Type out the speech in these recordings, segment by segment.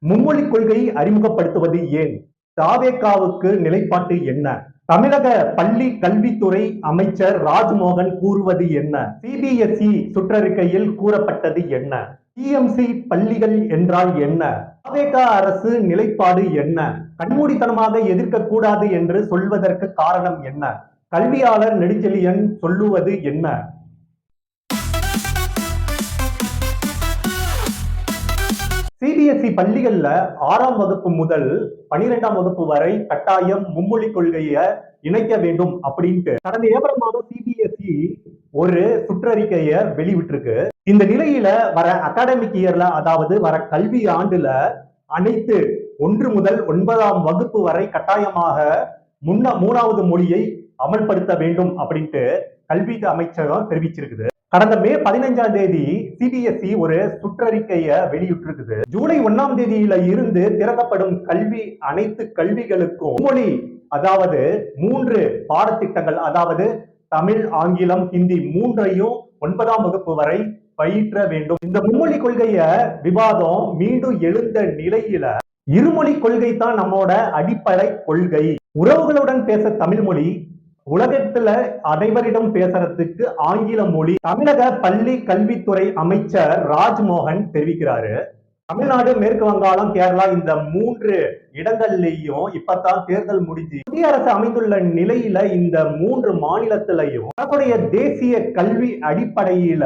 மும்மொழி கொள்கை அறிமுகப்படுத்துவது ஏன்? தாவேகாவுக்கு நிலைப்பாட்டு என்ன? தமிழக பள்ளி கல்வித்துறை அமைச்சர் ராஜ்மோகன் கூறுவது என்ன? சிபிஎஸ்இ சுற்றறிக்கையில் கூறப்பட்டது என்ன? டிஎம்சி பள்ளிகள் என்றால் என்ன? தாவேகா அரசு நிலைப்பாடு என்ன? கண்மூடித்தனமாக எதிர்க்க கூடாது என்று சொல்வதற்கு காரணம் என்ன? கல்வியாளர் நெடுஞ்செழியன் சொல்லுவது என்ன? சிபிஎஸ்இ பள்ளிகள்ல 6ஆம் வகுப்பு முதல் 12ஆம் வகுப்பு வரை கட்டாயம் மும்மொழி கொள்கையை இணைக்க வேண்டும் அப்படின்ட்டு கடந்த ஏப்ரல் மாதம் சிபிஎஸ்இ ஒரு சுற்றறிக்கையை வெளிவிட்டிருக்கு. இந்த நிலையில வர அகாடமிக் இயர்ல, அதாவது வர கல்வி ஆண்டுல அனைத்து 1 முதல் 9ஆம் வகுப்பு வரை கட்டாயமாக 3வது மொழியை அமல்படுத்த வேண்டும் அப்படின்ட்டு கல்வி அமைச்சகம் தெரிவிச்சிருக்குது. கடந்த மே 15ஆம் தேதி சிபிஎஸ்இ ஒரு சுற்றறிக்கையை வெளியிட்டிருக்குது. ஜூலை 1ஆம் தேதியில இருந்து திறக்கப்படும் அனைத்து கல்விகளுக்கும் மொழி, அதாவது 3 பாடத்திட்டங்கள், அதாவது தமிழ், ஆங்கிலம், ஹிந்தி 3ஐயும் 9ஆம் வகுப்பு வரை பயிற்ற வேண்டும். இந்த மும்மொழி கொள்கைய விவாதம் மீண்டும் எழுந்த நிலையில இருமொழி கொள்கை தான் நம்மோட அடிப்படை கொள்கை. உறவுகளுடன் பேச தமிழ் மொழி, உலகத்துல அனைவரிடம் பேசுறதுக்கு ஆங்கில மொழி. தமிழக பள்ளி கல்வித்துறை அமைச்சர் ராஜ்மோகன் தெரிவிக்கிறாரு. தமிழ்நாடு, மேற்கு வங்காளம், கேரளா இந்த 3 இடங்கள்லயும் இப்பதான் தேர்தல் முடிஞ்சு புதிய அரசு அமைந்துள்ள நிலையில இந்த 3 மாநிலத்திலையும் தன்னுடைய தேசிய கல்வி அடிப்படையில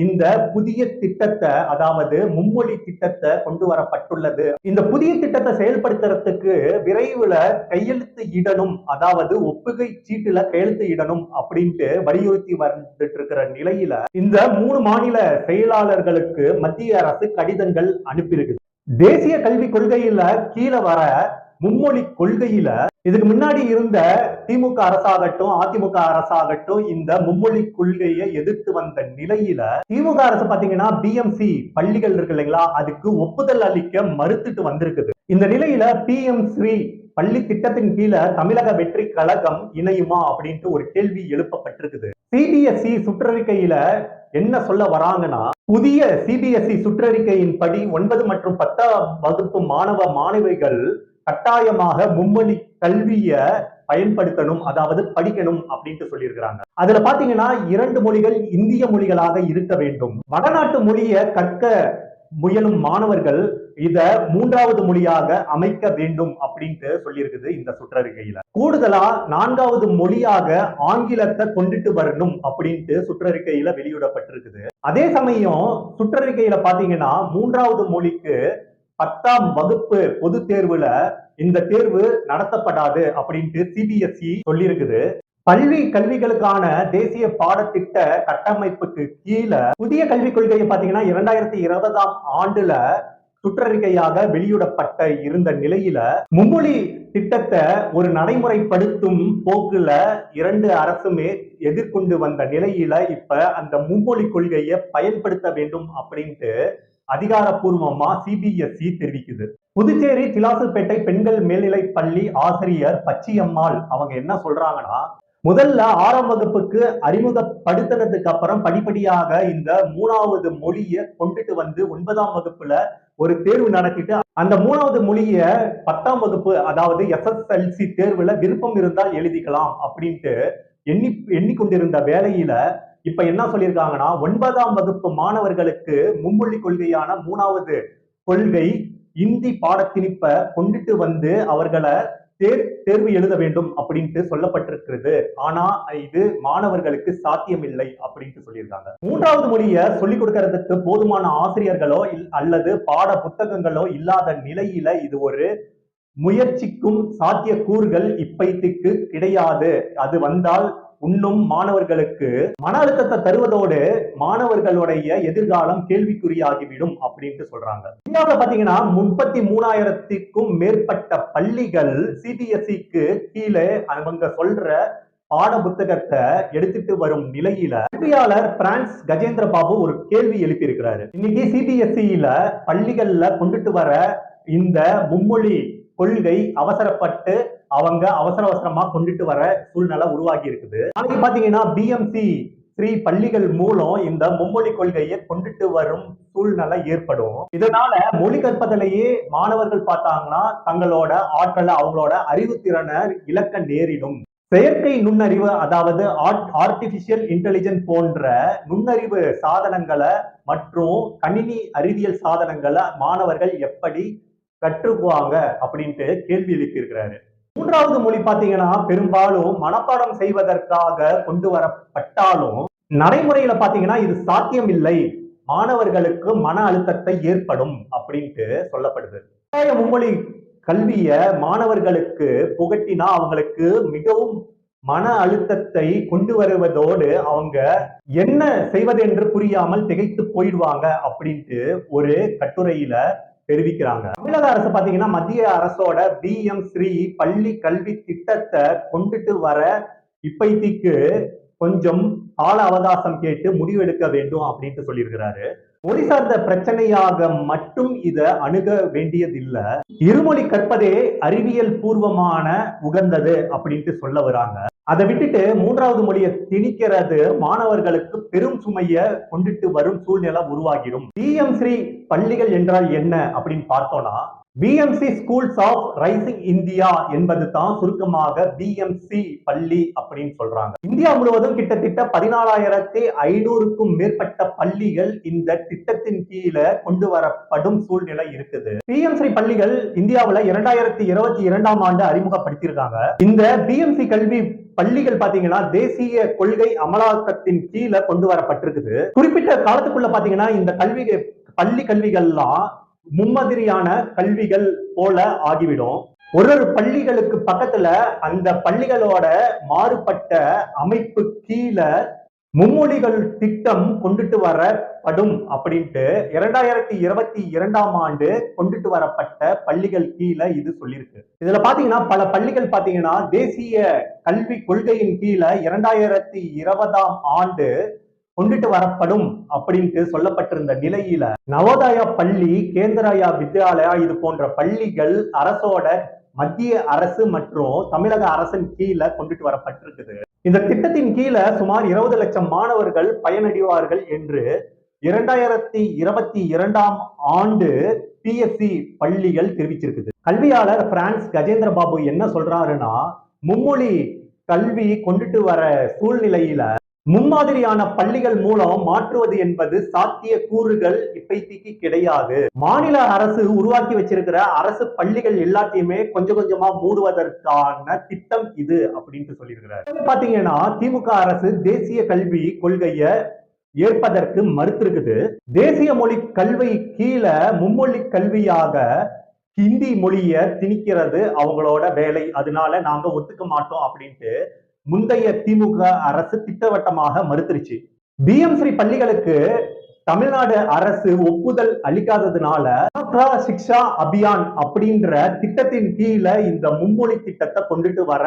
இந்த புதிய திட்டத்தை, அதாவது மும்மொழி திட்டத்தை கொண்டு வரப்பட்டுள்ளது. இந்த புதிய திட்டத்தை செயல்படுத்துறதுக்கு விரைவில் கையெழுத்து இடணும், அதாவது ஒப்புகை சீட்டுல கையெழுத்து இடணும் அப்படின்ட்டு வலியுறுத்தி வந்துட்டு இருக்கிற நிலையில இந்த 3 மாநில செயலாளர்களுக்கு மத்திய அரசு கடிதங்கள் அனுப்பியிருக்கு. தேசிய கல்வி கொள்கையில கீழே வர மும்மொழி கொள்கையில இதுக்கு முன்னாடி இருந்த திமுக அரசாகட்டும், அதிமுக அரசாகட்டும் இந்த மும்மொழி கொள்கையை எதிர்த்து வந்த நிலையில திமுக அரசு பாத்தீங்கன்னா பிஎம்சி பள்ளிகள் இருக்கு இல்லைங்களா, அதுக்கு ஒப்புதல் அளிக்க மறுத்துட்டு வந்திருக்குது. இந்த நிலையில பிஎம் ஸ்ரீ பள்ளி திட்டத்தின் கீழே தமிழக வெற்றி கழகம் இணையுமா அப்படின்ட்டு ஒரு கேள்வி எழுப்பப்பட்டிருக்குது. சிபிஎஸ்இ சுற்றறிக்கையில என்ன சொல்ல வராங்கன்னா, புதிய சிபிஎஸ்இ சுற்றறிக்கையின் படி 9 மற்றும் 10ஆம் வகுப்பு மாணவிகள் கட்டாயமாக மும்மொழி கல்விய பயன்படுத்தணும், அதாவது படிக்கணும் அப்படின்ட்டு சொல்லியிருக்கிறாங்க. அதுல பாத்தீங்கன்னா 2 மொழிகள் இந்திய மொழிகளாக இருக்க வேண்டும். வடநாட்டு மொழியை கற்க முயலும் மாணவர்கள் இத 3வது மொழியாக அமைக்க வேண்டும் அப்படின்ட்டு சொல்லியிருக்குது. இந்த சுற்றறிக்கையில கூடுதலா 4வது மொழியாக ஆங்கிலத்தை கொண்டுட்டு வரணும் அப்படின்ட்டு சுற்றறிக்கையில வெளியிடப்பட்டிருக்குது. அதே சமயம் சுற்றறிக்கையில பாத்தீங்கன்னா 3வது மொழிக்கு 10ஆம் வகுப்பு பொது தேர்வுல இந்த தேர்வு நடத்தப்படாது அப்படின்ட்டு சிபிஎஸ்இ சொல்லியிருக்குது. பள்ளி கல்விகளுக்கான தேசிய பாடத்திட்ட கட்டமைப்புக்கு கீழே புதிய கல்விக் கொள்கையை பாத்தீங்கன்னா 2020ஆம் ஆண்டுல சுற்றறிக்கையாக வெளியிடப்பட்ட இருந்த நிலையில மும்மொழி திட்டத்தை ஒரு நடைமுறைப்படுத்தும் போக்குல 2 அரசுமே எதிர்கொண்டு வந்த நிலையில இப்ப அந்த மும்மொழி கொள்கையை பயன்படுத்த வேண்டும் அப்படின்ட்டு அதிகாரப்பூர்வமா சிபிஎஸ்இ தெரிவிக்குது. புதுச்சேரி திலாசுப்பேட்டை பெண்கள் மேல்நிலை பள்ளி ஆசிரியர் பச்சியம்மாள் அவங்க என்ன சொல்றாங்கன்னா, முதல்ல 6ஆம் வகுப்புக்கு அறிமுகப்படுத்தினதுக்கு அப்புறம் படிப்படியாக இந்த 3வது மொழியை கொண்டுட்டு வந்து 9ஆம் வகுப்புல ஒரு தேர்வு நடத்திட்டு அந்த 3வது மொழிய 10ஆம் வகுப்பு, அதாவது எஸ்எஸ்எல்சி தேர்வுல விருப்பம் இருந்தால் எழுதிக்கலாம் அப்படின்ட்டு எண்ணிக்கொண்டிருந்த வேளையில இப்ப என்ன சொல்லியிருக்காங்கன்னா, 9ஆம் வகுப்பு மாணவர்களுக்கு மும்மொழி கொள்கையான 3வது கொள்கை இந்தி பாடத்திணிப்ப கொண்டுட்டு வந்து அவர்களை தேர்வு எழுத வேண்டும் அப்படின்ட்டு சொல்லப்பட்டிருக்கிறது. ஆனா இது மாணவர்களுக்கு சாத்தியமில்லை அப்படின்ட்டு சொல்லியிருக்காங்க. 3வது மொழியை சொல்லிக் கொடுக்கறதுக்கு போதுமான ஆசிரியர்களோ அல்லது பாட புத்தகங்களோ இல்லாத நிலையில இது ஒரு முயற்சிக்கும் சாத்திய கூறுகள் இப்பைத்துக்கு கிடையாது. அது வந்தால் இன்னும் மாணவர்களுக்கு மன அழுத்தத்தை தருவதோடு மாணவர்களுடைய எதிர்காலம் கேள்விக்குறியாகிவிடும் அப்படின்ட்டு சொல்றாங்க. இந்தியாவில் பாத்தீங்கன்னா 33,000க்கும் மேற்பட்ட பள்ளிகள் சிபிஎஸ்இக்கு கீழே அவங்க சொல்ற பாட புத்தகத்தை எடுத்துட்டு வரும் நிலையில கல்வியாளர் பிரான்ஸ் கஜேந்திர பாபு ஒரு கேள்வி எழுப்பி இருக்கிறாரு. இன்னைக்கு சிபிஎஸ்இல பள்ளிகள்ல கொண்டுட்டு வர இந்த மும்மொழி கொள்கை அவசரப்பட்டு அவங்க அவசரமா கொண்டுட்டு வர சூழ்நிலை உருவாகி இருக்குது. நாளைக்கு பாத்தீங்கன்னா பிஎம்சி ஸ்ரீ பள்ளிகள் மூலம் இந்த மும்மொழி கொள்கையை கொண்டுட்டு வரும் சூழ்நிலை ஏற்படும். இதனால மொழி கற்பதிலேயே மாணவர்கள் பார்த்தாங்கன்னா தங்களோட ஆற்றலை, அவங்களோட அறிவுத்திறனை இழக்க நேரிடும். செயற்கை நுண்ணறிவு, அதாவது ஆர்டிபிஷியல் இன்டெலிஜென்ஸ் போன்ற நுண்ணறிவு சாதனங்களை மற்றும் கணினி அறிவியல் சாதனங்களை மாணவர்கள் எப்படி கற்றுக்குவாங்க அப்படின்ட்டு கேள்வி எழுப்பியிருக்கிறாரு. மூன்றாவது மொழி பாத்தீங்கன்னா பெரும்பாலும் மனப்பாடம் செய்வதற்காக கொண்டு வரப்பட்டாலும் நடைமுறையில பாத்தீங்கன்னா இது சாத்தியம் இல்லை, மாணவர்களுக்கு மன அழுத்தத்தை ஏற்படும் அப்படின்ட்டு சொல்லப்படுது. மும்மொழி கல்விய மாணவர்களுக்கு புகட்டினா அவங்களுக்கு மிகவும் மன அழுத்தத்தை கொண்டு வருவதோடு அவங்க என்ன செய்வது என்று புரியாமல் திகைத்து போயிடுவாங்க அப்படின்ட்டு ஒரு கட்டுரையில தெரிவிக்கிறாங்க. தமிழக அரசு பாத்தீங்கன்னா மத்திய அரசோட பிஎம் ஸ்ரீ பள்ளி கல்வி திட்டத்தை கொண்டுட்டு வர இப்பைத்திக்கு கொஞ்சம் கால அவகாசம் கேட்டு முடிவெடுக்க வேண்டும் அப்படின்ட்டு சொல்லியிருக்கிறாரு. மொழி சார்ந்த பிரச்சனையாக மட்டும் இத அணுக வேண்டியதில்லை, இருமொழி கற்பதே அறிவியல் பூர்வமான உகந்தது அப்படின்ட்டு சொல்ல வராங்க. அதை விட்டுட்டு மூன்றாவது மொழியை திணிக்கிறது மாணவர்களுக்கு பெரும் சுமைய கொண்டுட்டு வரும் சூழ்நிலை உருவாகிடும். பிஎம் ஸ்ரீ பள்ளிகள் என்றால் என்ன அப்படின்னு பார்த்தோம்னா, PMC schools of rising India என்பது தான் சுருக்கமாக பிஎம்சி பள்ளி அப்படின்னு சொல்றாங்க. இந்தியா முழுவதும் கிட்டத்தட்ட 14,500க்கும் மேற்பட்ட பள்ளிகள் இந்த திட்டத்தின் கீழே கொண்டு வரப்படும் சூழ்நிலை இருக்குது. பிஎம்சி பள்ளிகள் இந்தியாவில் 2022ஆம் ஆண்டு அறிமுகப்படுத்தியிருக்காங்க. இந்த பிஎம்சி கல்வி பள்ளிகள் பாத்தீங்கன்னா தேசிய கொள்கை அமலாக்கத்தின் கீழே கொண்டு வரப்பட்டிருக்குது. குறிப்பிட்ட காலத்துக்குள்ள பாத்தீங்கன்னா இந்த பள்ளி கல்விகள்லாம் மும்மதிரியான கல்விகள் போல ஆகிவிடும். ஒரு பள்ளிகளுக்கு பக்கத்துல அந்த பள்ளிகளோட மாறுபட்ட அமைப்பு கீழே மும்மொழிகள் திட்டம் கொண்டுட்டு வரப்படும் அப்படின்ட்டு 2022ஆம் ஆண்டு கொண்டுட்டு வரப்பட்ட பள்ளிகள் கீழே இது சொல்லியிருக்கு. இதுல பாத்தீங்கன்னா பல பள்ளிகள் பாத்தீங்கன்னா தேசிய கல்வி கொள்கையின் கீழே 2020ஆம் ஆண்டு கொண்டுட்டு வரப்படும் அப்படின்ட்டு சொல்லப்பட்டிருந்த நிலையில நவோதயா பள்ளி, கேந்திராயா வித்யாலயா இது போன்ற பள்ளிகள் அரசோட மத்திய அரசு மற்றும் தமிழக அரசின் கீழே கொண்டுட்டு வரப்பட்டிருக்குது. இந்த திட்டத்தின் கீழே சுமார் 20 லட்சம் மாணவர்கள் பயனடைவார்கள் என்று 2022ஆம் ஆண்டு பிஎஸ்சி பள்ளிகள் தெரிவிச்சிருக்குது. கல்வியாளர் பிரான்ஸ் கஜேந்திர பாபு என்ன சொல்றாருன்னா, மும்மொழி கல்வி கொண்டுட்டு வர சூழ்நிலையில முன்மாதிரியான பள்ளிகள் மூலம் மாற்றுவது என்பது சாத்திய கூறுகள் இப்பைத்திக்கு கிடையாது. மாநில அரசு உருவாக்கி வச்சிருக்கிற அரசு பள்ளிகள் எல்லாத்தையுமே கொஞ்சம் கொஞ்சமா மூடுவதற்கான திட்டம் இது அப்படின்ட்டு சொல்லியிருக்கிறார். பாத்தீங்கன்னா திமுக அரசு தேசிய கல்வி கொள்கைய ஏற்பதற்கு மறுத்திருக்குது. தேசிய மொழி கல்வி கீழே மும்மொழி கல்வியாக ஹிந்தி மொழிய திணிக்கிறது அவங்களோட வேலை, அதனால நாங்க ஒத்துக்க மாட்டோம் அப்படின்ட்டு முந்தைய திமுக அரசு திட்டவட்டமாக மறுத்துருச்சு. பிஎம்ஸ்ரீ பள்ளிகளுக்கு தமிழ்நாடு அரசு ஒப்புதல் அளிக்காததுனால சிக்ஷா அபியான் அப்படின்ற திட்டத்தின் கீழே இந்த மும்மொழி திட்டத்தை கொண்டுட்டு வர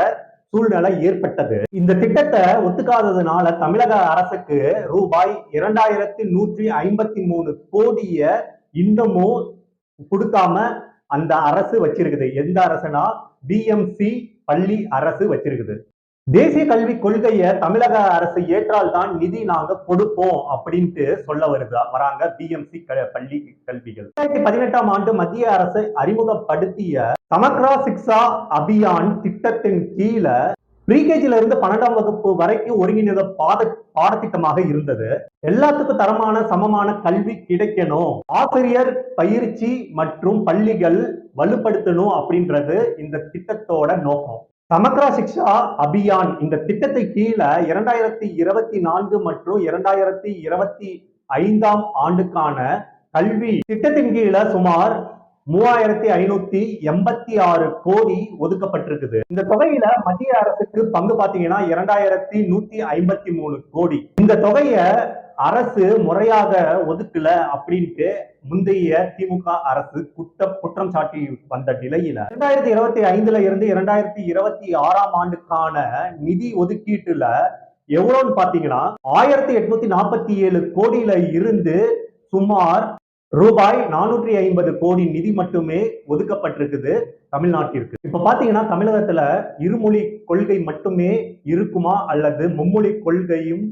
சூழ்நிலை ஏற்பட்டது. இந்த திட்டத்தை ஒத்துக்காததுனால தமிழக அரசுக்கு ரூபாய் 2153 கோடிய இன்னமும் கொடுக்காம அந்த அரசு வச்சிருக்குது. எந்த அரசுனா பிஎம்சி பள்ளி அரசு வச்சிருக்குது. தேசிய கல்வி கொள்கையை தமிழக அரசு ஏற்றால் தான் நிதி நாங்க கொடுப்போம் அப்படின்ட்டு சொல்ல வராங்க பிஎம்சி பள்ளி கல்விகள். 2018ஆம் ஆண்டு மத்திய அரசு அறிமுகப்படுத்திய சமக்ரா சிக்ஷா அபியான் திட்டத்தின் கீழே ப்ரீகேஜில இருந்து 12ஆம் வகுப்பு வரைக்கும் ஒருங்கிணைந்த பாடத்திட்டமாக இருந்தது. எல்லாத்துக்கும் தரமான சமமான கல்வி கிடைக்கணும், ஆசிரியர் பயிற்சி மற்றும் பள்ளிகள் வலுப்படுத்தணும் அப்படின்றது இந்த திட்டத்தோட நோக்கம். சமக்ரா சிக்ஷா அபியான் இந்த திட்டத்தை கீழே 2024 மற்றும் 2025ஆம் ஆண்டுக்கான கல்வி திட்டத்தின் கீழே சுமார் 3586 கோடி ஒதுக்கப்பட்டிருக்குது. இந்த தொகையில மத்திய அரசுக்கு பங்கு பாத்தீங்கன்னா 2153 கோடி. இந்த தொகையை அரசு முறையாக ஒதுக்கல அப்படின்ட்டு முந்தைய திமுக அரசு குற்றம் சாட்டி வந்த நிலையில 2025ல இருந்து 2026ஆம் ஆண்டுக்கான நிதி ஒதுக்கீட்டுல எவ்வளவுன்னு பாத்தீங்கன்னா 1847 கோடியில இருந்து சுமார் ரூபாய் 450 கோடி நிதி மட்டுமே ஒதுக்கப்பட்டிருக்குது தமிழ்நாட்டிற்கு. இப்ப பாத்தீங்கன்னா தமிழகத்துல இருமொழி கொள்கை மட்டுமே இருக்குமா அல்லது மும்மொழி கொள்கையும்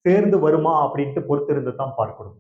சேர்ந்து வருமா அப்படின்ட்டு பொறுத்திருந்து தான் பார்க்கணும்.